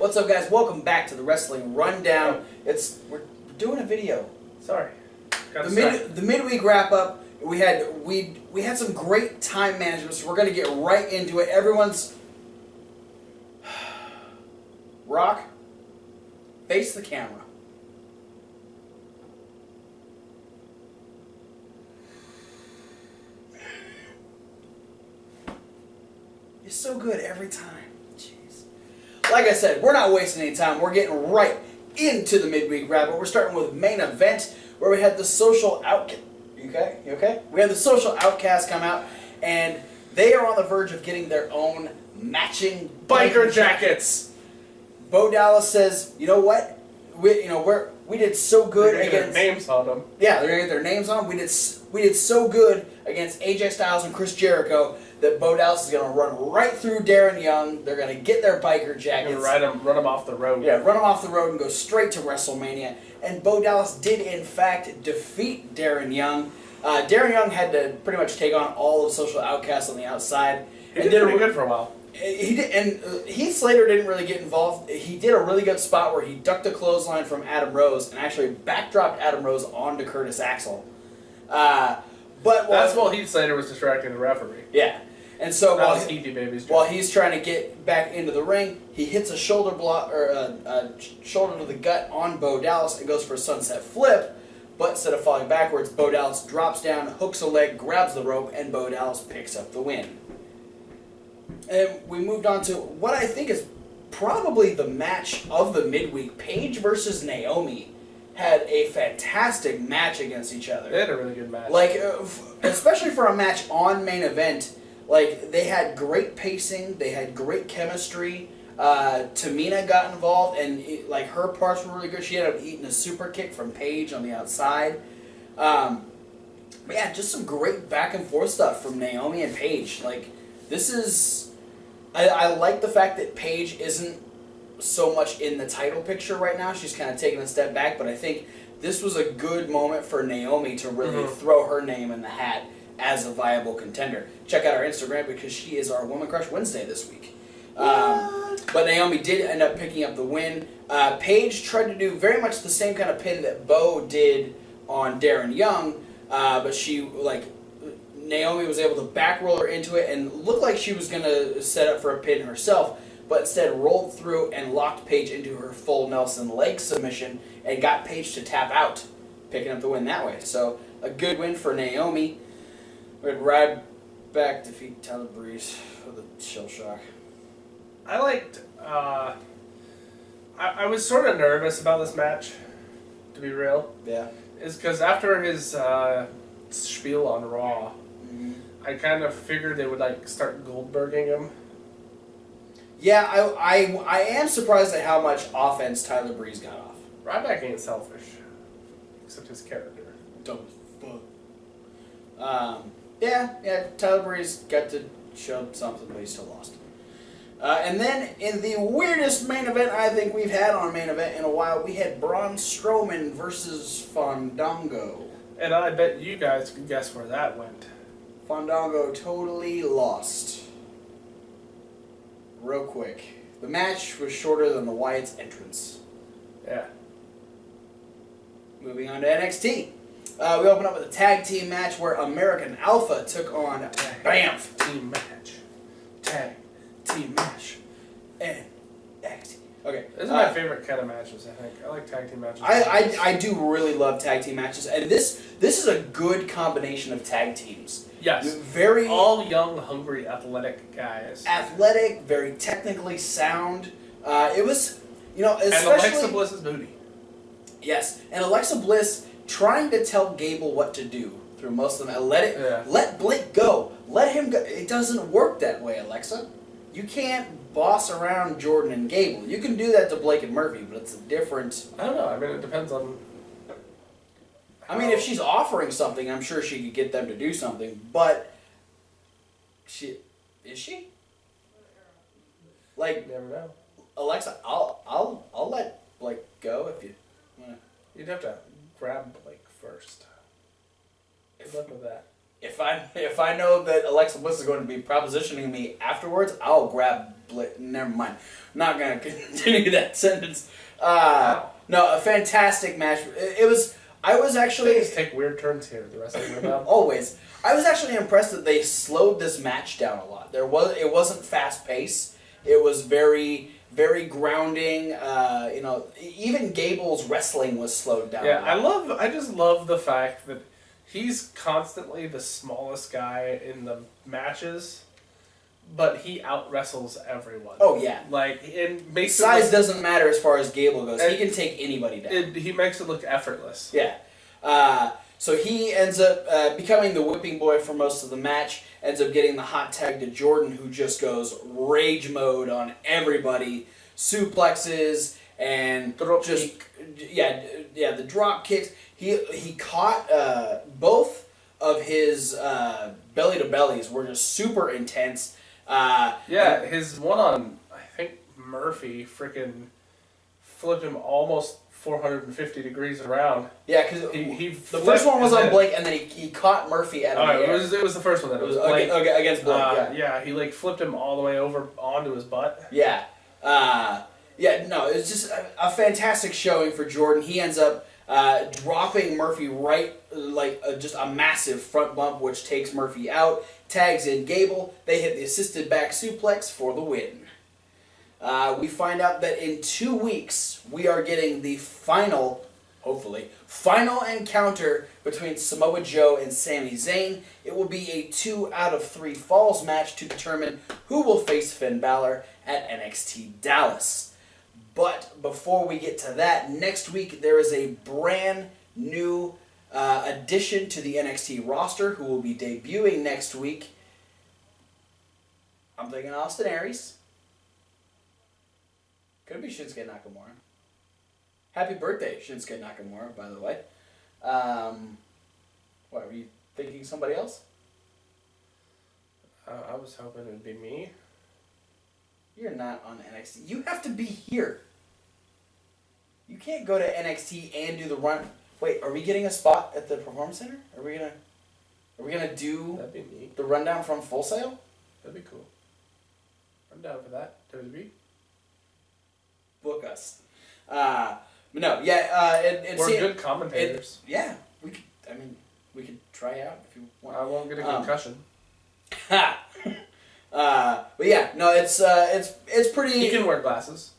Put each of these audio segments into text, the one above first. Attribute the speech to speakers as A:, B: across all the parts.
A: What's up, guys? Welcome back to the Wrestling Rundown. We're doing a video.
B: Sorry.
A: The midweek wrap up. We had some great time management, so we're gonna get right into it. Everyone's Rock, face the camera. You're so good every time. Jeez. Like I said, we're not wasting any time. We're getting right into the midweek wrap up. We're starting with main event where we had the Social Outcast. You okay? We had the Social Outcast come out, and they are on the verge of getting their own matching
B: biker jackets.
A: Bo Dallas says, "You know what? We did so good
B: against
A: against
B: their names on them.
A: Yeah, they're gonna get their names on. We did so good against AJ Styles and Chris Jericho that Bo Dallas is gonna run right through Darren Young. They're gonna get their biker jackets,
B: run them off the road.
A: Yeah, run them off the road and go straight to WrestleMania." And Bo Dallas did in fact defeat Darren Young. Darren Young had to pretty much take on all of Social Outcasts on the outside.
B: He did pretty good for a while.
A: He did, and Heath Slater didn't really get involved. He did a really good spot where he ducked a clothesline from Adam Rose and actually backdropped Adam Rose onto Curtis Axel.
B: That's while Heath Slater was distracting the referee.
A: Yeah, and so while he's trying to get back into the ring, he hits a shoulder block or a shoulder to the gut on Bo Dallas and goes for a sunset flip. But instead of falling backwards, Bo Dallas drops down, hooks a leg, grabs the rope, and Bo Dallas picks up the win. And we moved on to what I think is probably the match of the midweek. Paige versus Naomi had a fantastic match against each other.
B: They had a really good match.
A: Especially for a match on main event, they had great pacing, they had great chemistry. Tamina got involved, and her parts were really good. She ended up eating a super kick from Paige on the outside. But yeah, just some great back and forth stuff from Naomi and Paige. I like the fact that Paige isn't so much in the title picture right now. She's kind of taking a step back, but I think this was a good moment for Naomi to really throw her name in the hat as a viable contender. Check out our Instagram because she is our Woman Crush Wednesday this week. But Naomi did end up picking up the win. Paige tried to do very much the same kind of pin that Bo did on Darren Young, but Naomi was able to back roll her into it and looked like she was going to set up for a pin herself, but instead rolled through and locked Paige into her full Nelson leg submission and got Paige to tap out, picking up the win that way. So a good win for Naomi. We had Ryback defeat Tyler Breeze with a shell shock.
B: I liked... I was sort of nervous about this match, to be real.
A: Yeah.
B: It's because after his spiel on Raw, I kind of figured they would start Goldberging him.
A: Yeah, I am surprised at how much offense Tyler Breeze got off.
B: Ryback ain't selfish, except his character.
A: Dumb as fuck. Yeah, Tyler Breeze got to show something, but he still lost. And then in the weirdest main event I think we've had on a main event in a while, we had Braun Strowman versus Fandango.
B: And I bet you guys can guess where that went.
A: Fandango totally lost. Real quick. The match was shorter than the Wyatt's entrance.
B: Yeah.
A: Moving on to NXT. We open up with a tag team match where American Alpha took on BAMF.
B: Team match.
A: Tag team match. NXT. Okay.
B: This is my favorite kind of matches, I think. I like tag team matches.
A: I do really love tag team matches, and this is a good combination of tag teams.
B: Yes. All young, hungry, athletic guys.
A: Athletic, very technically sound. It was, especially...
B: And Alexa Bliss's booty.
A: Yes, and Alexa Bliss trying to tell Gable what to do through most of them. Let Blake go. Let him go. It doesn't work that way, Alexa. You can't boss around Jordan and Gable. You can do that to Blake and Murphy, but it's a different...
B: I don't know. I mean, it depends on...
A: if she's offering something, I'm sure she could get them to do something, but... Is she?
B: Never know.
A: Alexa, I'll let Blake go if you wanna...
B: You'd have to grab Blake first. Good luck with that.
A: if I know that Alexa Bliss is going to be propositioning me afterwards, I'll grab Never mind. I'm not gonna continue that sentence. No, a fantastic match. It was. I was actually
B: Things take weird turns here. The wrestling about
A: always. I was actually impressed that they slowed this match down a lot. It wasn't fast paced. It was very grounding. Even Gable's wrestling was slowed down.
B: Yeah, I just love the fact that he's constantly the smallest guy in the matches, but he out wrestles everyone.
A: Oh yeah,
B: it makes
A: size doesn't matter as far as Gable goes. He can take anybody down.
B: He makes it look effortless.
A: Yeah. So he ends up becoming the whipping boy for most of the match. Ends up getting the hot tag to Jordan, who just goes rage mode on everybody, suplexes and
B: the
A: drop kicks. He caught both of his belly to bellies were just super intense.
B: His one on I think Murphy freaking flipped him almost 450 degrees around.
A: Yeah, because the first one was on Blake, and then he caught Murphy out of the air.
B: It was the first one that
A: it was
B: Blake.
A: Against Blake.
B: He flipped him all the way over onto his butt.
A: Yeah. It's just a fantastic showing for Jordan. He ends up dropping Murphy right, just a massive front bump, which takes Murphy out. Tags in Gable. They hit the assisted back suplex for the win. We find out that in 2 weeks, we are getting the final encounter between Samoa Joe and Sami Zayn. It will be a 2 out of 3 falls match to determine who will face Finn Balor at NXT Dallas. But before we get to that, next week there is a brand new addition to the NXT roster who will be debuting next week. I'm thinking Austin Aries. Could be Shinsuke Nakamura. Happy birthday, Shinsuke Nakamura, by the way. Were you thinking somebody else?
B: I was hoping it would be me.
A: You're not on NXT. You have to be here. You can't go to NXT and do the run. Wait, are we getting a spot at the Performance Center? Are we gonna do
B: That'd be neat.
A: The rundown from Full Sail?
B: That'd be cool. I'm down for that. WWE.
A: Book us. We're
B: good commentators.
A: We could try out if you want.
B: I won't get a concussion.
A: It's pretty.
B: He can wear glasses.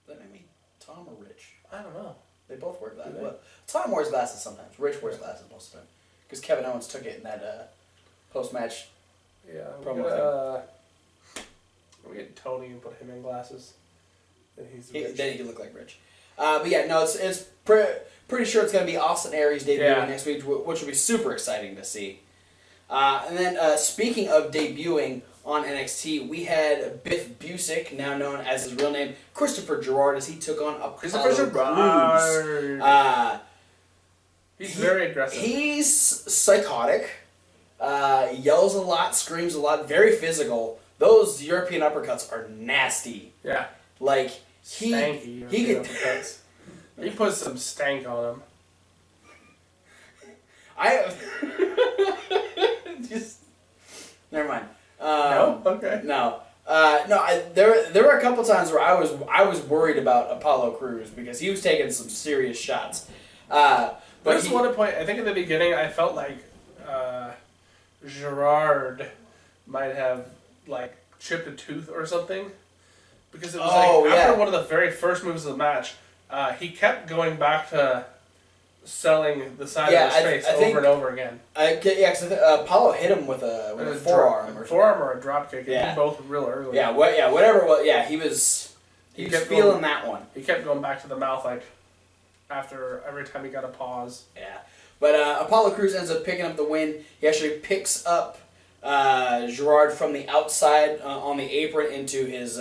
A: That name me Tom or Rich?
B: I don't know.
A: They both wear glasses. Well, Tom wears glasses sometimes. Rich wears glasses most of the time because Kevin Owens took it in that post-match.
B: Yeah,
A: promo
B: we get Tony and put him in glasses. Then
A: he can look like Rich. It's pretty sure it's going to be Austin Aries debuting next week, which will be super exciting to see. And then speaking of debuting on NXT, we had Biff Busick, now known as his real name, Christopher Gerard, as he took on Apollo Crews.
B: He's very aggressive.
A: He's psychotic, yells a lot, screams a lot, very physical. Those European uppercuts are nasty.
B: Yeah.
A: He could.
B: He puts some stank on him.
A: Never mind.
B: No. Okay.
A: No. There were a couple times where I was worried about Apollo Crews because he was taking some serious shots.
B: But there's one point. I think in the beginning, I felt like Gerard might have chipped a tooth or something, because it was after one of the very first moves of the match, he kept going back to selling the side of his face over and over again.
A: Because Apollo hit him with a forearm
B: or a drop kick. Yeah, both real early.
A: Whatever it was. Yeah, he was feeling that one.
B: He kept going back to the mouth after every time he got a pause.
A: Yeah, but Apollo Crews ends up picking up the win. He actually picks up Gerard from the outside on the apron into his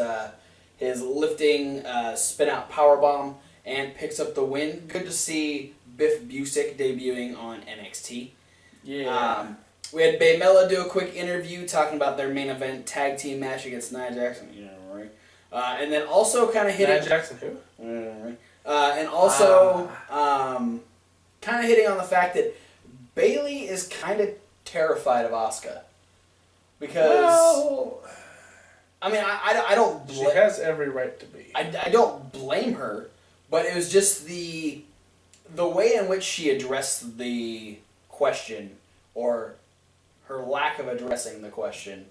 A: lifting spin out powerbomb and picks up the win. Good to see Biff Busick debuting on NXT.
B: Yeah.
A: We had Bay Mella do a quick interview talking about their main event tag team match against Nia Jackson. Yeah, right. And then also kind of hitting
B: Nia Jackson who?
A: And also kind of hitting on the fact that Bayley is kind of terrified of Asuka. Because... Well, I mean, I don't...
B: She has every right to be.
A: I don't blame her, but it was just the way in which she addressed the question, or her lack of addressing the question.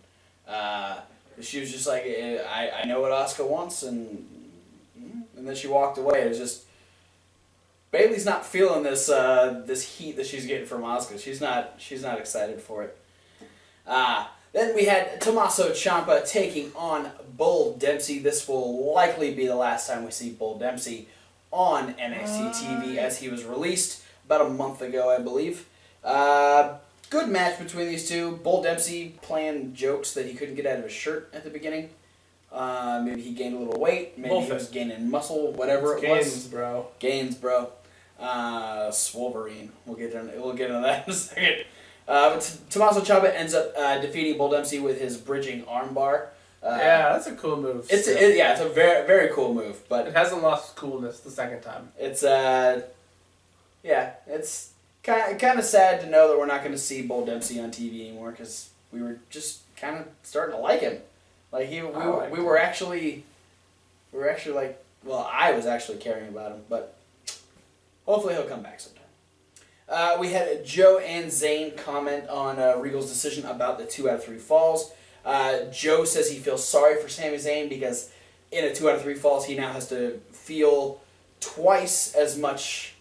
A: She was just like, I know what Asuka wants, and then she walked away. It was just... Bayley's not feeling this this heat that she's getting from Asuka. She's not excited for it. Then we had Tommaso Ciampa taking on Bull Dempsey. This will likely be the last time we see Bull Dempsey on NXT TV, as he was released about a month ago, I believe. Good match between these two. Bull Dempsey playing jokes that he couldn't get out of his shirt at the beginning. Maybe he gained a little weight. Maybe he was gaining muscle. Whatever it was. Gains, bro. Swolverine. We'll get into that in a second. But Tommaso Ciampa ends up defeating Bull Dempsey with his bridging armbar.
B: Yeah, that's a cool move.
A: It's a very, very cool move. But
B: it hasn't lost coolness the second time.
A: It's it's kind of sad to know that we're not going to see Bull Dempsey on TV anymore, because we were just kind of starting to like him. Like we were actually like, well, I was actually caring about him, but hopefully he'll come back sometime. We had Joe and Zayn comment on Regal's decision about the 2 out of 3 falls. Joe says he feels sorry for Sami Zayn because in a 2 out of 3 falls he now has to feel twice as much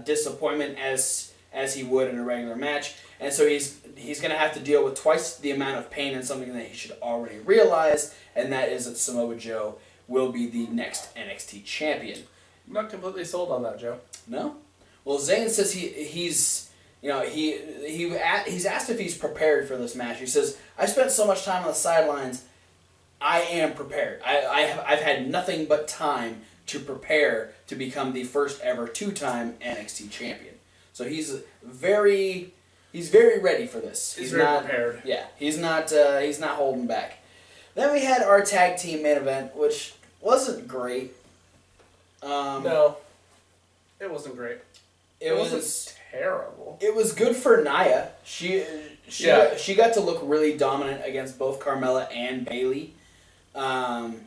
A: disappointment as he would in a regular match, and so he's going to have to deal with twice the amount of pain in something that he should already realize, and that is that Samoa Joe will be the next NXT champion.
B: I'm not completely sold on that, Joe.
A: No? Well, Zayn says he's asked if he's prepared for this match. He says, "I spent so much time on the sidelines. I am prepared. I've had nothing but time to prepare to become the first ever 2-time NXT champion." So he's very ready for this.
B: He's very prepared.
A: Yeah, he's not holding back. Then we had our tag team main event, which wasn't great.
B: No, it wasn't great.
A: It was
B: terrible.
A: It was good for Nia. She got to look really dominant against both Carmella and Bayley. And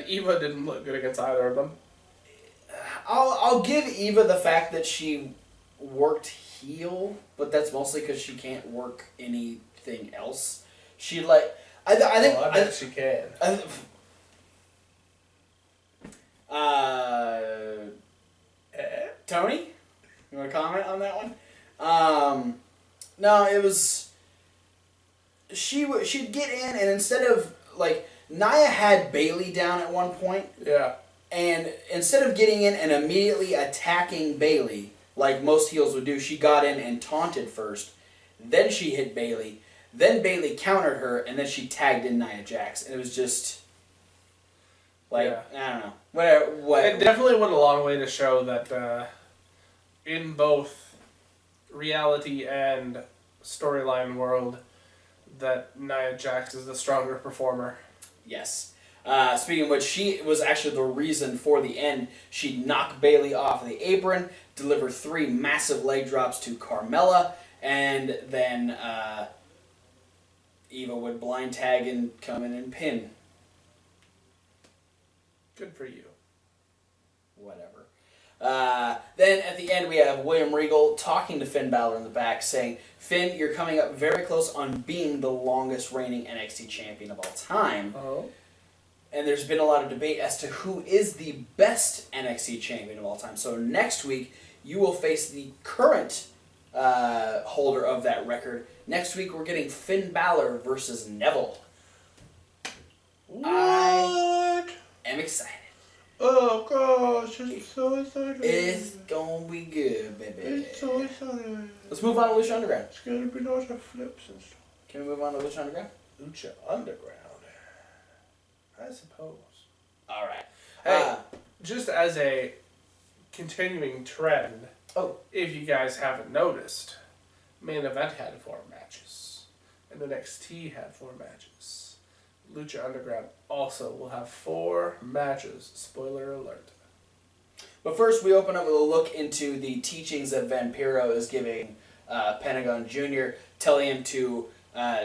B: Eva didn't look good against either of them.
A: I'll give Eva the fact that she worked heel, but that's mostly because she can't work anything else. She I bet
B: she can.
A: Tony, you want to comment on that one? No, it was she'd get in, and instead of Nia had Bayley down at one point.
B: Yeah.
A: And instead of getting in and immediately attacking Bayley, like most heels would do, she got in and taunted first. Then she hit Bayley. Then Bayley countered her, and then she tagged in Nia Jax. And it was just... I don't know. What?
B: It definitely went a long way to show that in both reality and storyline world, that Nia Jax is the stronger performer.
A: Yes. Speaking of which, she was actually the reason for the end. She knocked Bayley off the apron, delivered 3 massive leg drops to Carmella, and then Eva would blind tag and come in and pin.
B: Good for you.
A: Whatever. Then at the end we have William Regal talking to Finn Balor in the back, saying, "Finn, you're coming up very close on being the longest reigning NXT champion of all time."
B: Oh.
A: And there's been a lot of debate as to who is the best NXT champion of all time. So next week you will face the current holder of that record. Next week we're getting Finn Balor versus Neville.
B: What?
A: I am excited.
B: Oh gosh, it's so exciting.
A: It's gonna be good, baby.
B: It's so exciting.
A: Let's move on to Lucha Underground.
B: It's gonna be lots of flips and stuff.
A: Can we move on to Lucha Underground?
B: Lucha Underground, I suppose.
A: All right.
B: Hey, just as a continuing trend, if you guys haven't noticed, main event had 4 matches, and NXT had 4 matches. Lucha Underground also will have 4 matches. Spoiler alert.
A: But first, we open up with a look into the teachings that Vampiro is giving Pentagon Jr., telling him to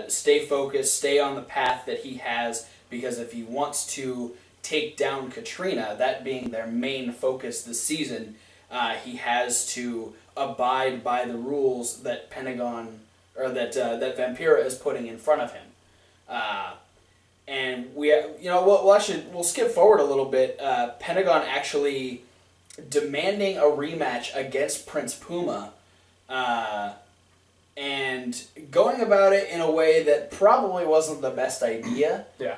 A: stay focused, stay on the path that he has, because if he wants to take down Katrina, that being their main focus this season, he has to abide by the rules that that Vampiro is putting in front of him. And we'll skip forward a little bit. Pentagon actually demanding a rematch against Prince Puma, and going about it in a way that probably wasn't the best idea.
B: Yeah.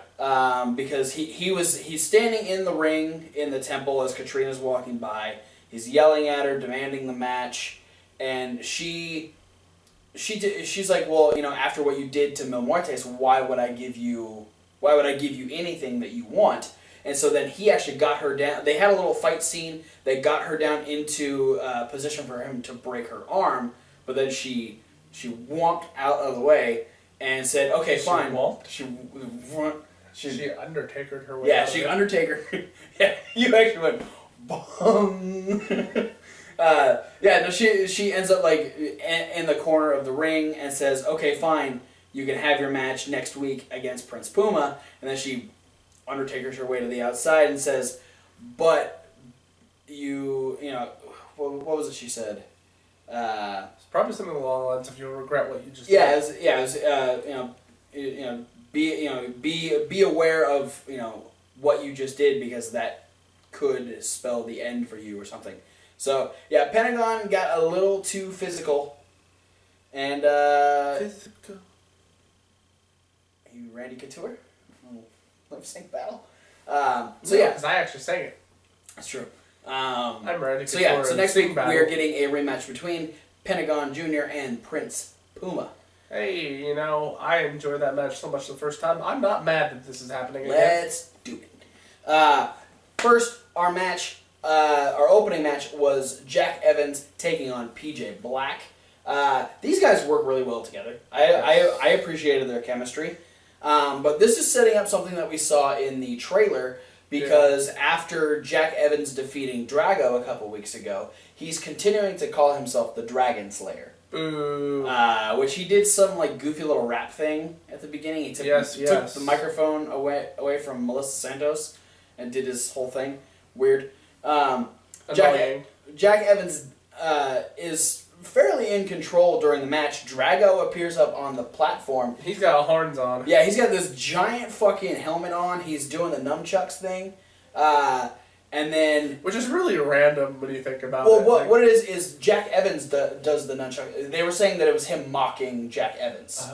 A: Because he's standing in the ring in the temple as Katrina's walking by. He's yelling at her, demanding the match, and she's like, well, after what you did to Mil Muertes, why would I give you anything that you want? And so then he actually got her down. They had a little fight scene. They got her down into a position for him to break her arm, but then she wonked out of the way and said, "Okay, fine." She
B: Undertakered her way.
A: Yeah, she Undertaker. Yeah, you actually went bong. She ends up like in the corner of the ring and says, "Okay, fine. You can have your match next week against Prince Puma," and then she Undertakers her way to the outside and says, "But what was it she said?
B: It's probably something along the lines of you'll regret what you just
A: did. Be aware of what you just did, because that could spell the end for you or something." So yeah, Pentagon got a little too physical, and
B: physical.
A: Are you Randy Couture? Lip sync battle.
B: Because I actually sang it.
A: That's true.
B: I'm ready.
A: So next week we are getting a rematch between Pentagon Jr. and Prince Puma.
B: Hey, I enjoyed that match so much the first time. I'm not mad that this is happening again.
A: Let's do it. First, our opening match was Jack Evans taking on PJ Black. These guys work really well together. I appreciated their chemistry. But this is setting up something that we saw in the trailer, because after Jack Evans defeating Drago a couple weeks ago, he's continuing to call himself the Dragon Slayer.
B: Boo.
A: Which he did some goofy little rap thing at the beginning. He took the microphone away from Melissa Santos and did his whole thing. Weird. Jack Evans is fairly in control during the match. Drago appears up on the platform.
B: He's got horns on.
A: Yeah, he's got this giant fucking helmet on. He's doing the nunchucks thing. And then...
B: Which is really random when you think about
A: it.
B: Well,
A: what it is Jack Evans does the nunchuck. They were saying that it was him mocking Jack Evans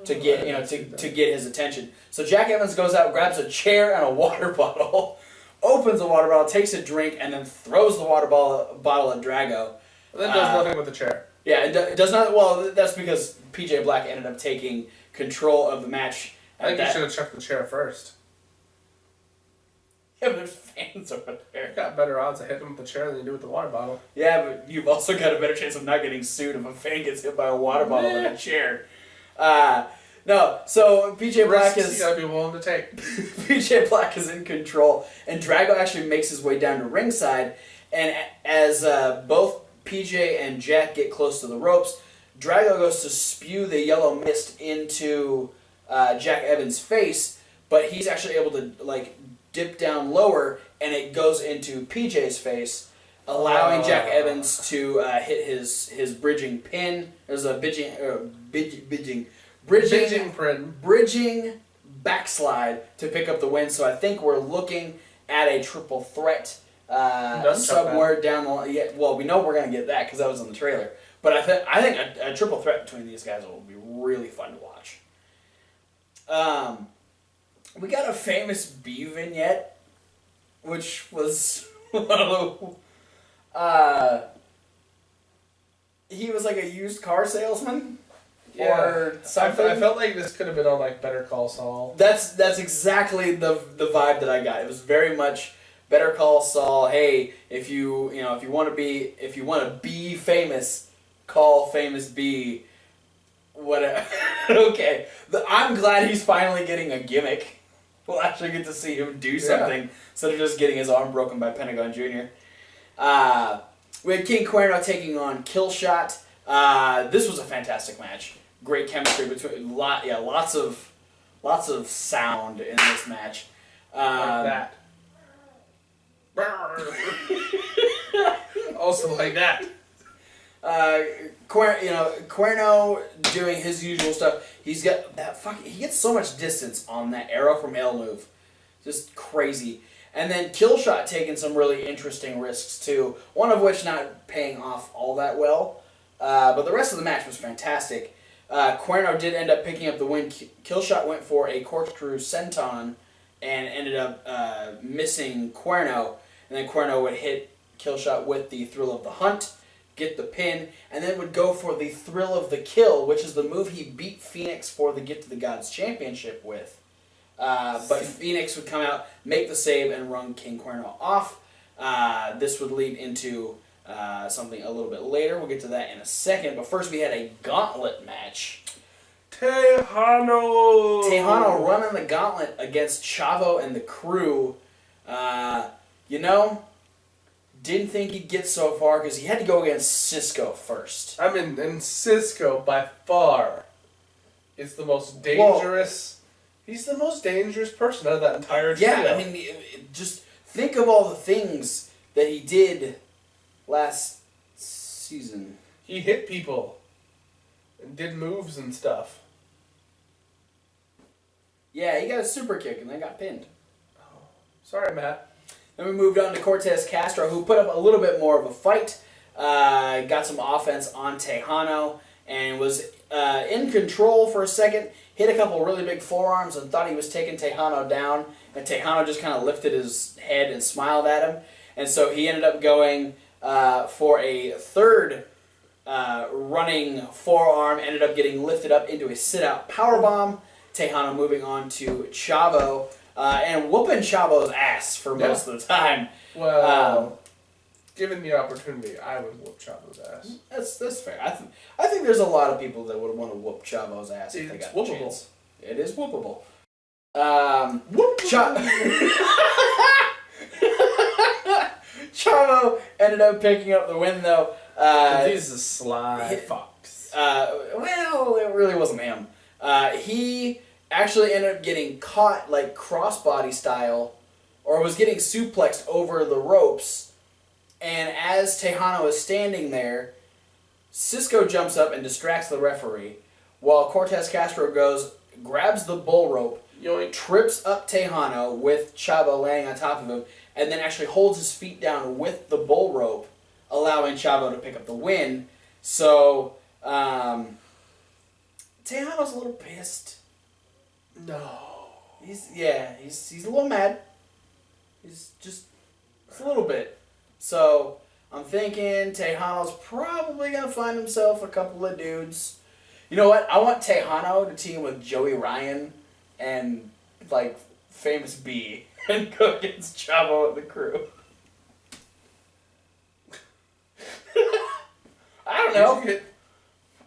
A: to get to get his attention. So Jack Evans goes out, grabs a chair and a water bottle, opens the water bottle, takes a drink, and then throws the water bottle at Drago.
B: And then does nothing with the chair.
A: Yeah, it does not. Well, that's because PJ Black ended up taking control of the match.
B: I think you should have checked the chair first.
A: Yeah, but there's fans over there.
B: You got better odds of hitting him with the chair than you do with the water bottle.
A: Yeah, but you've also got a better chance of not getting sued if a fan gets hit by a water bottle than a chair. No, so PJ Black
B: you gotta be willing to take.
A: PJ Black is in control, and Drago actually makes his way down to ringside, and as both PJ and Jack get close to the ropes, Drago goes to spew the yellow mist into Jack Evans' face, but he's actually able to dip down lower, and it goes into PJ's face, allowing Jack Evans to hit his bridging pin. There's a bridging backslide to pick up the win. So I think we're looking at a triple threat somewhere down the line. Yeah, well, we know we're going to get that because that was in the trailer. But I think a triple threat between these guys will be really fun to watch. We got a famous B vignette, which was he was like a used car salesman or something.
B: I felt like this could have been on Better Call Saul.
A: That's exactly the vibe that I got. It was very much Better Call Saul. Hey, if you want to be famous, call famous B. Whatever. Okay. I'm glad he's finally getting a gimmick. We'll actually get to see him do something instead of just getting his arm broken by Pentagon Jr. We had King Cuerno taking on Killshot. This was a fantastic match. Great chemistry between lots of sound in this match.
B: Like that. Also like that.
A: Cuerno doing his usual stuff. He's got that he gets so much distance on that arrow from El Move. Just crazy. And then Killshot taking some really interesting risks too. One of which not paying off all that well. But the rest of the match was fantastic. Cuerno did end up picking up the win. Killshot went for a corkscrew senton and ended up missing Cuerno. And then Cuerno would hit Killshot with the Thrill of the Hunt, get the pin, and then would go for the Thrill of the Kill, which is the move he beat Phoenix for the Get to the Gods Championship with. But Phoenix would come out, make the save, and run King Cuerno off. This would lead into something a little bit later. We'll get to that in a second. But first we had a gauntlet match. Tejano running the gauntlet against Chavo and the Crew. Didn't think he'd get so far because he had to go against Cisco first.
B: And Cisco by far is the most dangerous. He's the most dangerous person out of that entire trio.
A: Yeah, just think of all the things that he did last season.
B: He hit people and did moves and stuff.
A: Yeah, he got a super kick and then got pinned.
B: Oh, sorry, Matt.
A: Then we moved on to Cortez Castro, who put up a little bit more of a fight. Got some offense on Tejano and was in control for a second. Hit a couple really big forearms and thought he was taking Tejano down. And Tejano just kind of lifted his head and smiled at him. And so he ended up going for a third running forearm. Ended up getting lifted up into a sit-out powerbomb. Tejano moving on to Chavo. And whooping Chavo's ass for most of the time.
B: Well, given the opportunity, I would whoop Chavo's ass.
A: That's fair. I think there's a lot of people that would want to whoop Chavo's ass if they got the chance. It is whoopable. Chavo ended up picking up the win though.
B: He's a sly fox.
A: Well, it really wasn't him. He actually ended up getting caught like crossbody style, or was getting suplexed over the ropes. And as Tejano is standing there, Cisco jumps up and distracts the referee, while Cortez Castro grabs the bull rope, trips up Tejano with Chavo laying on top of him, and then actually holds his feet down with the bull rope, allowing Chavo to pick up the win. So, Tejano's a little pissed.
B: No.
A: He's a little mad. He's just a little bit. So I'm thinking Tejano's probably gonna find himself a couple of dudes. You know what? I want Tejano to team with Joey Ryan and like Famous B and go against Chavo and the Crew. I don't know.
B: Get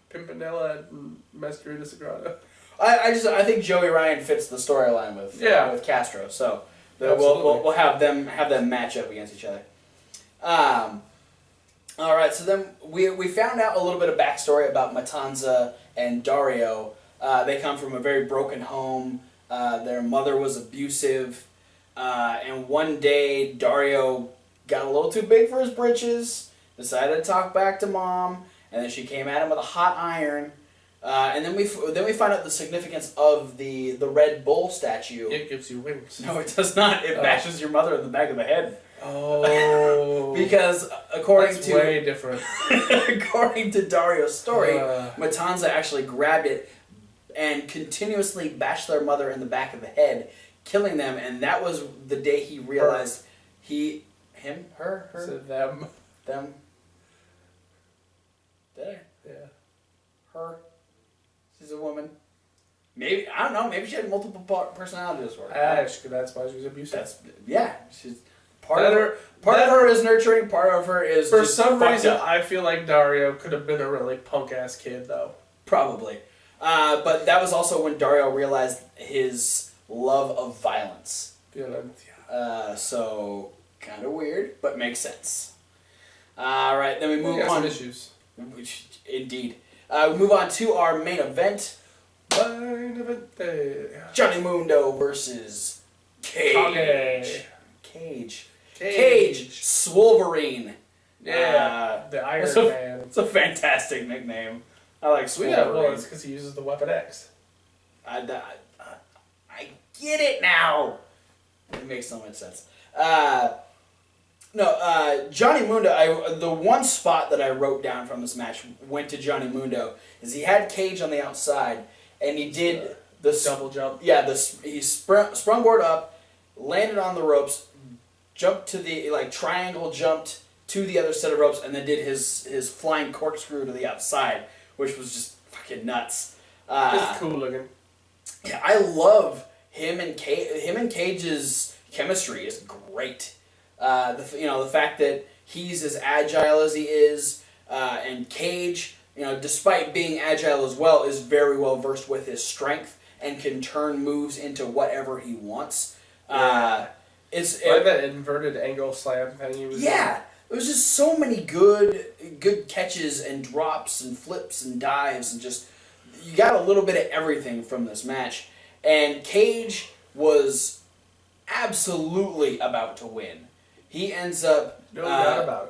B: Pimpinella and Masquerade Sagrada.
A: I think Joey Ryan fits the storyline with Castro, so we'll have them match up against each other. All right, so then we found out a little bit of backstory about Matanza and Dario. They come from a very broken home. Their mother was abusive, and one day Dario got a little too big for his britches, decided to talk back to Mom, and then she came at him with a hot iron. And then we find out the significance of the Red Bull statue.
B: It gives you wings.
A: No, it does not. It bashes your mother in the back of the head.
B: Oh.
A: Because according
B: That's
A: to
B: way different.
A: according to Dario's story, Matanza actually grabbed it and continuously bashed their mother in the back of the head, killing them. And that was the day he realized her.
B: So them.
A: Did I?
B: Yeah.
A: Her. She's a woman. Maybe, I don't know, maybe she had multiple personality disorder.
B: That's why she was abusive.
A: She's part of her is nurturing, part of her is
B: for
A: just
B: some reason
A: up.
B: I feel like Dario could have been a really punk ass kid though.
A: Probably. But that was also when Dario realized his love of violence.
B: Yeah.
A: So kind of weird, but makes sense. All right, then we move on.
B: Some issues.
A: Indeed. We move on to our main event. Johnny Mundo versus Cage. Cage. Swolverine.
B: Yeah, the Iron Man.
A: It's a fantastic nickname. I like Swolverine.
B: Yeah, well, it's because he uses the Weapon X.
A: I get it now. It makes so much sense. Johnny Mundo, the one spot that I wrote down from this match went to Johnny Mundo, is he had Cage on the outside, and he did the
B: double jump.
A: Yeah, he sprung board up, landed on the ropes, jumped to the, triangle jumped to the other set of ropes, and then did his flying corkscrew to the outside, which was just fucking nuts.
B: It's cool looking.
A: Yeah, I love him and Cage's chemistry is great. The fact that he's as agile as he is, and Cage, despite being agile as well, is very well versed with his strength and can turn moves into whatever he wants. It's
B: like that inverted angle slam thing he was doing.
A: There was just so many good catches and drops and flips and dives, and just you got a little bit of everything from this match. And Cage was absolutely about to win. He ends up avoiding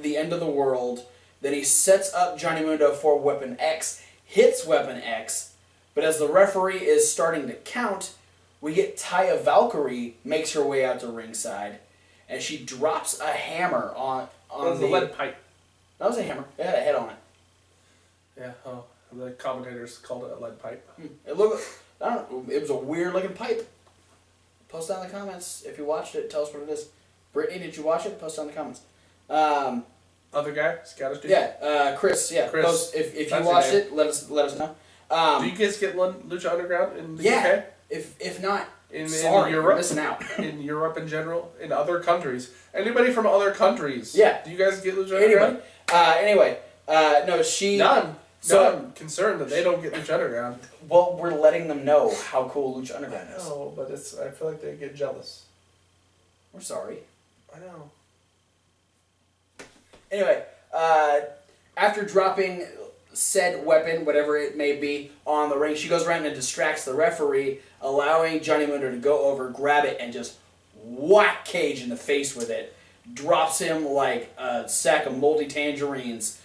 A: the end of the world. Then he sets up Johnny Mundo for Weapon X, hits Weapon X, but as the referee is starting to count, we get Taya Valkyrie makes her way out to ringside, and she drops a hammer on
B: the lead pipe.
A: That was a hammer. It had a head on it.
B: Yeah. Oh, the commentators called it a lead pipe.
A: It was a weird looking pipe. Post down in the comments if you watched it. Tell us what it is. Brittany, did you watch it? Post down in the comments.
B: Other guy, Scottish dude.
A: Yeah, Chris. Yeah,
B: Chris.
A: Post, if you watched it, let us know.
B: Do you guys get Lucha Underground in the UK?
A: If not,
B: in
A: sorry,
B: Europe,
A: you're missing out.
B: In Europe in general, in other countries. Anybody from other countries?
A: Yeah.
B: Do you guys get Lucha Underground?
A: No, she.
B: None.
A: So
B: I'm concerned that they don't get Lucha Underground.
A: Well, we're letting them know how cool Lucha Underground is.
B: No, but I feel like they get jealous.
A: We're sorry.
B: I know.
A: Anyway, after dropping said weapon, whatever it may be, on the ring, she goes around and distracts the referee, allowing Johnny Mundo to go over, grab it, and just whack Cage in the face with it. Drops him like a sack of moldy tangerines.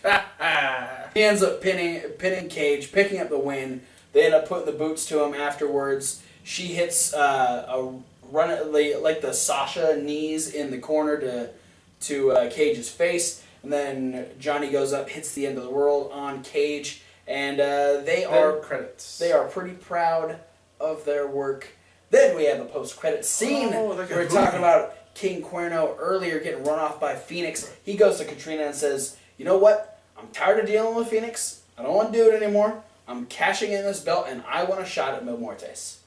A: He ends up pinning Cage, picking up the win. They end up putting the boots to him afterwards. She hits a run like the Sasha knees in the corner to Cage's face, and then Johnny goes up, hits the end of the world on Cage, and they are pretty proud of their work. Then we have a post-credit scene. We were talking about King Cuerno earlier getting run off by Phoenix. He goes to Katrina and says, "You know what? I'm tired of dealing with Phoenix. I don't want to do it anymore. I'm cashing in this belt, and I want a shot at Mil Muertes."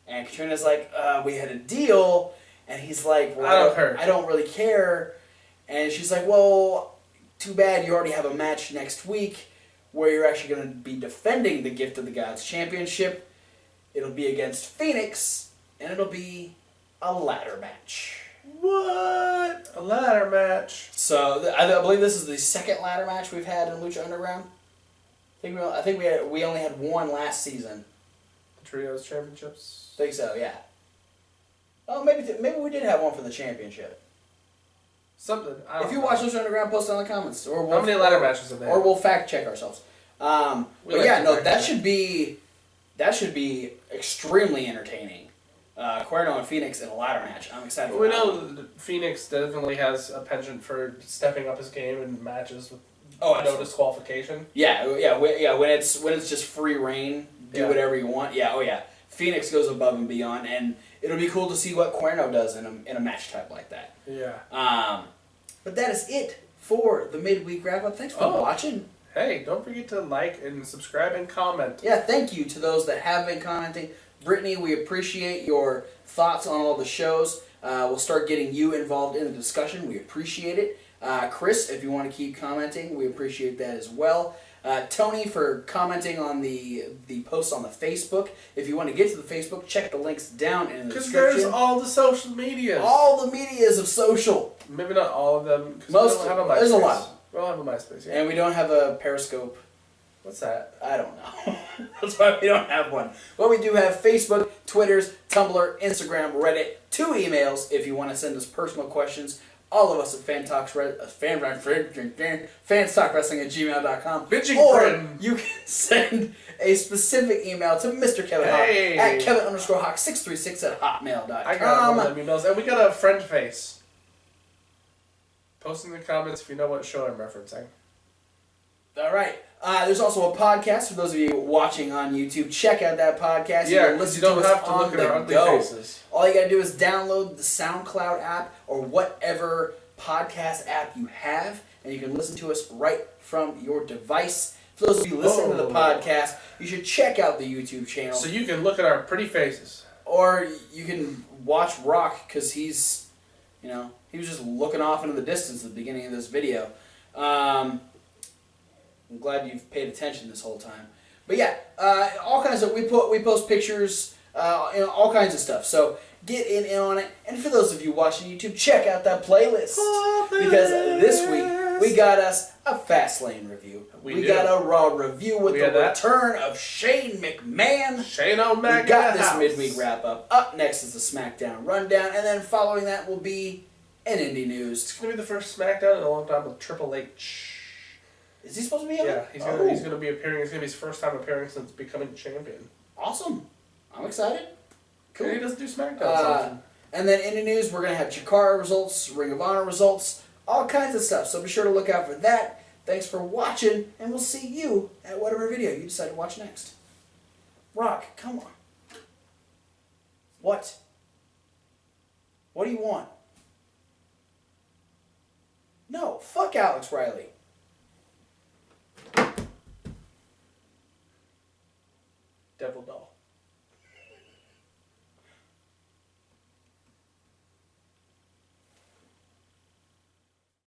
A: And Katrina's like, "We had a deal." And he's like, "Well, I don't really care." And she's like, "Well, too bad. You already have a match next week where you're actually going to be defending the Gift of the Gods Championship. It'll be against Phoenix, and it'll be a ladder match."
B: What? A ladder match?
A: So I believe this is the second ladder match we've had in Lucha Underground. I think we only had one last season.
B: The Trios Championships?
A: I think so, yeah. Oh, maybe we did have one for the championship.
B: Something.
A: If you watch Lucha Underground, post it in the comments. Or
B: how many ladder matches are there?
A: Or we'll fact check ourselves. That should be extremely entertaining. Cuerno and Phoenix in a ladder match. I'm excited for that.
B: We know that Phoenix definitely has a penchant for stepping up his game in matches with no disqualification.
A: Yeah. When it's just free reign, do whatever you want. Yeah. Phoenix goes above and beyond, and it'll be cool to see what Cuerno does in a match type like that.
B: Yeah.
A: But that is it for the midweek wrap up. Thanks for watching.
B: Hey, don't forget to like and subscribe and comment.
A: Yeah, thank you to those that have been commenting. Brittany, we appreciate your thoughts on all the shows. We'll start getting you involved in the discussion. We appreciate it. Chris, if you want to keep commenting, we appreciate that as well. Tony, for commenting on the posts on the Facebook. If you want to get to the Facebook, check the links down in the description.
B: Because there's all the social medias.
A: All the medias of social.
B: Maybe not all of them.
A: Most
B: we don't have a MySpace.
A: There's a lot.
B: We don't have a MySpace yet.
A: And we don't have a Periscope.
B: What's that?
A: I don't know. That's why we don't have one. But we do have Facebook, Twitters, Tumblr, Instagram, Reddit, 2 emails if you want to send us personal questions. All of us at fanstalkwrestling@gmail.com. Or you can send a specific email to Mr. Kevin Hawk at Kevin_Hawk636@hotmail.com.
B: I got one of them emails. And we got a friend face. Post in the comments if you know what show I'm referencing.
A: All right. There's also a podcast for those of you watching on YouTube. Check out that podcast.
B: Yeah, because you don't have to look at our ugly faces.
A: All you got to do is download the SoundCloud app or whatever podcast app you have, and you can listen to us right from your device. For those of you listening to the podcast, you should check out the YouTube channel.
B: So you can look at our pretty faces.
A: Or you can watch Rock, because he was just looking off into the distance at the beginning of this video. I'm glad you've paid attention this whole time. But yeah, all kinds of we post pictures, all kinds of stuff. So get in on it. And for those of you watching YouTube, check out that playlist because this week we got us a Fastlane review. We got a Raw review with the return of Shane McMahon.
B: Shane O'Mac.
A: We got this midweek wrap up. Up next is the SmackDown rundown, and then following that will be an indie news.
B: It's gonna be the first SmackDown in a long time with Triple H.
A: Is he supposed to be in it?
B: Yeah, he's gonna be appearing. It's gonna be his first time appearing since becoming champion.
A: Awesome. I'm excited. Cool.
B: And he doesn't do SmackDown often.
A: And then in the news, we're going to have Chikara results, Ring of Honor results, all kinds of stuff. So be sure to look out for that. Thanks for watching, and we'll see you at whatever video you decide to watch next. Rock, come on. What? What do you want? No, fuck Alex Riley.
B: Devil Doll.